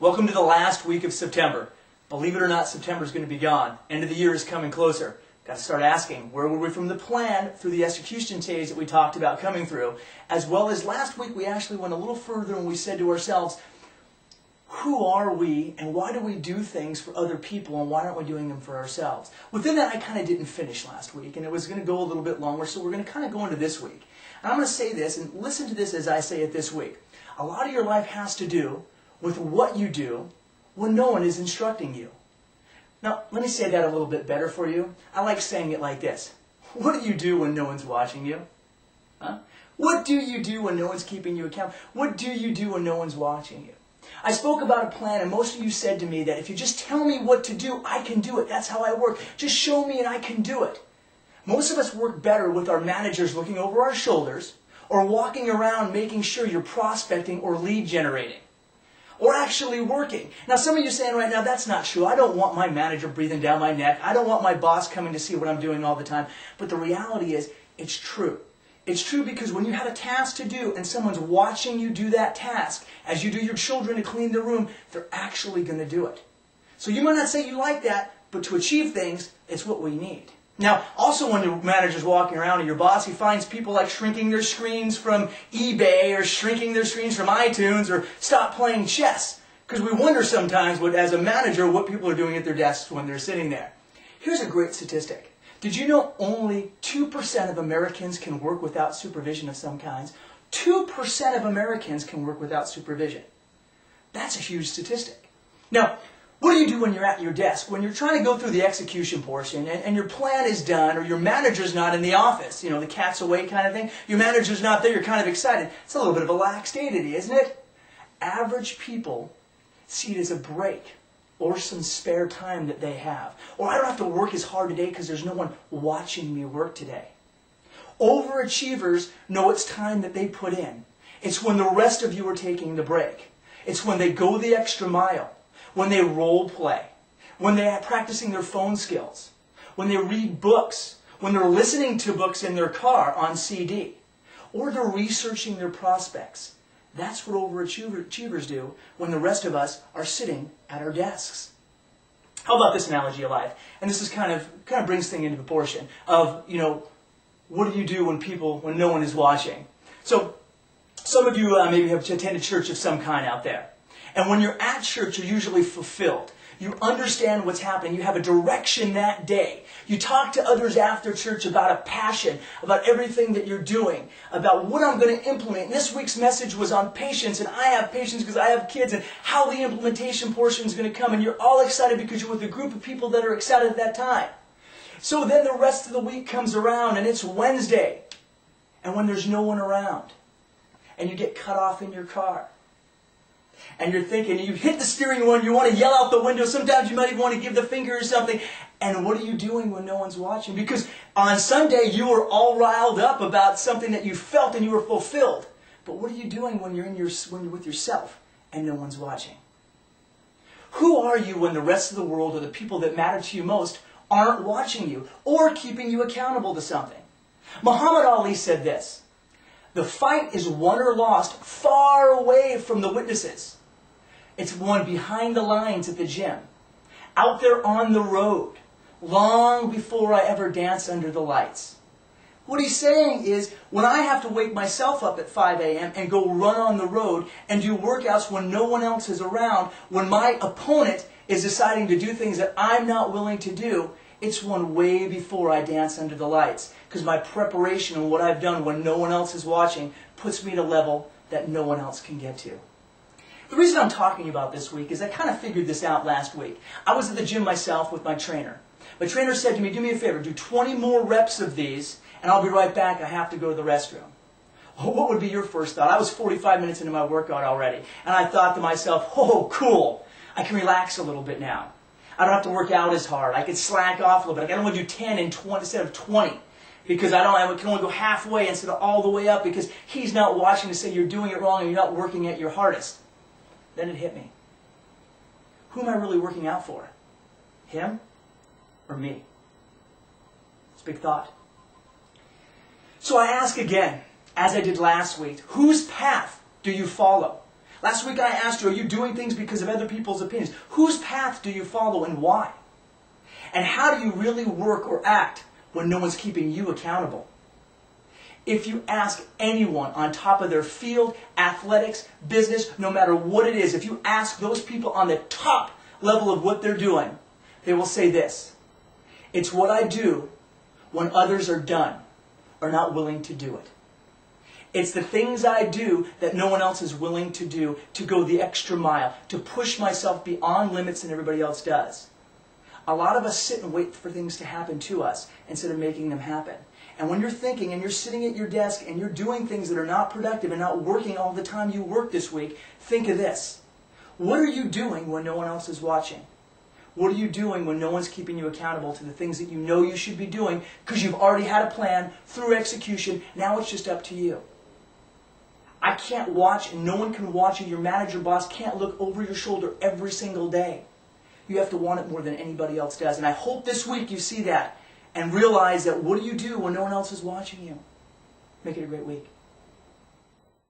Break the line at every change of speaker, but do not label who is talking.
Welcome to the last week of September. Believe it or not, September is going to be gone. End of the year is coming closer. Got to start asking, where were we from the plan through the execution stage that we talked about coming through? As well as last week, we actually went a little further and we said to ourselves, who are we and why do we do things for other people and why aren't we doing them for ourselves? Within that, I kind of didn't finish last week and it was going to go a little bit longer, so we're going to kind of go into this week. And I'm going to say this, and listen to this as I say it this week. A lot of your life has to do with what you do when no one is instructing you. Now, let me say that a little bit better for you. I like saying it like this. What do you do when no one's watching you? Huh? What do you do when no one's keeping you accountable? What do you do when no one's watching you? I spoke about a plan, and most of you said to me that if you just tell me what to do, I can do it. That's how I work. Just show me and I can do it. Most of us work better with our managers looking over our shoulders or walking around making sure you're prospecting or lead generating. Or actually working. Now some of you are saying right now, that's not true. I don't want my manager breathing down my neck. I don't want my boss coming to see what I'm doing all the time. But the reality is, it's true. It's true because when you have a task to do and someone's watching you do that task, as you do your children to clean the room, they're actually going to do it. So you might not say you like that, but to achieve things, it's what we need. Now, also when your manager's walking around and your boss, he finds people like shrinking their screens from eBay or shrinking their screens from iTunes or stop playing chess. Because we wonder sometimes, as a manager, what people are doing at their desks when they're sitting there. Here's a great statistic. Did you know only 2% of Americans can work without supervision of some kinds? 2% of Americans can work without supervision. That's a huge statistic. Now, what do you do when you're at your desk? When you're trying to go through the execution portion and your plan is done or your manager's not in the office, you know, the cat's away kind of thing. Your manager's not there, you're kind of excited. It's a little bit of a laxity, isn't it? Average people see it as a break or some spare time that they have. Or I don't have to work as hard today because there's no one watching me work today. Overachievers know it's time that they put in. It's when the rest of you are taking the break. It's when they go the extra mile. When they role play, when they're practicing their phone skills, when they read books, when they're listening to books in their car on CD, or they're researching their prospects. That's what overachievers do when the rest of us are sitting at our desks. How about this analogy of life? And this is kind of brings things into proportion of, what do you do when no one is watching? So, some of you maybe have attended church of some kind out there. And when you're at church, you're usually fulfilled. You understand what's happening. You have a direction that day. You talk to others after church about a passion, about everything that you're doing, about what I'm going to implement. And this week's message was on patience, and I have patience because I have kids, and how the implementation portion is going to come. And you're all excited because you're with a group of people that are excited at that time. So then the rest of the week comes around, and it's Wednesday. And when there's no one around, and you get cut off in your car, and you're thinking, you hit the steering wheel and you want to yell out the window. Sometimes you might even want to give the finger or something. And what are you doing when no one's watching? Because on Sunday you were all riled up about something that you felt and you were fulfilled. But what are you doing when you're with yourself and no one's watching? Who are you when the rest of the world or the people that matter to you most aren't watching you or keeping you accountable to something? Muhammad Ali said this: the fight is won or lost far away from the witnesses. It's won behind the lines at the gym, out there on the road, long before I ever dance under the lights. What he's saying is, when I have to wake myself up at 5 a.m. and go run on the road and do workouts when no one else is around, when my opponent is deciding to do things that I'm not willing to do, it's won way before I dance under the lights. Because my preparation and what I've done when no one else is watching puts me at a level that no one else can get to. The reason I'm talking about this week is I kind of figured this out last week. I was at the gym myself with my trainer. My trainer said to me, do me a favor, do 20 more reps of these and I'll be right back. I have to go to the restroom. Oh, what would be your first thought? I was 45 minutes into my workout already. And I thought to myself, oh, cool. I can relax a little bit now. I don't have to work out as hard. I can slack off a little bit. I can only do 10 and 20 instead of 20. Because I can only go halfway instead of all the way up because he's not watching to say you're doing it wrong and you're not working at your hardest. Then it hit me. Who am I really working out for? Him or me? It's a big thought. So I ask again, as I did last week, whose path do you follow? Last week I asked you, are you doing things because of other people's opinions? Whose path do you follow and why? And how do you really work or act when no one's keeping you accountable? If you ask anyone on top of their field, athletics, business, no matter what it is, if you ask those people on the top level of what they're doing, they will say this: it's what I do when others are done or not willing to do it. It's the things I do that no one else is willing to do, to go the extra mile, to push myself beyond limits than everybody else does. A lot of us sit and wait for things to happen to us instead of making them happen. And when you're thinking and you're sitting at your desk and you're doing things that are not productive and not working all the time you work this week, think of this. What are you doing when no one else is watching? What are you doing when no one's keeping you accountable to the things that you know you should be doing because you've already had a plan through execution? Now it's just up to you. I can't watch, and no one can watch you. Your manager, boss can't look over your shoulder every single day. You have to want it more than anybody else does. And I hope this week you see that and realize that what do you do when no one else is watching you? Make it a great week.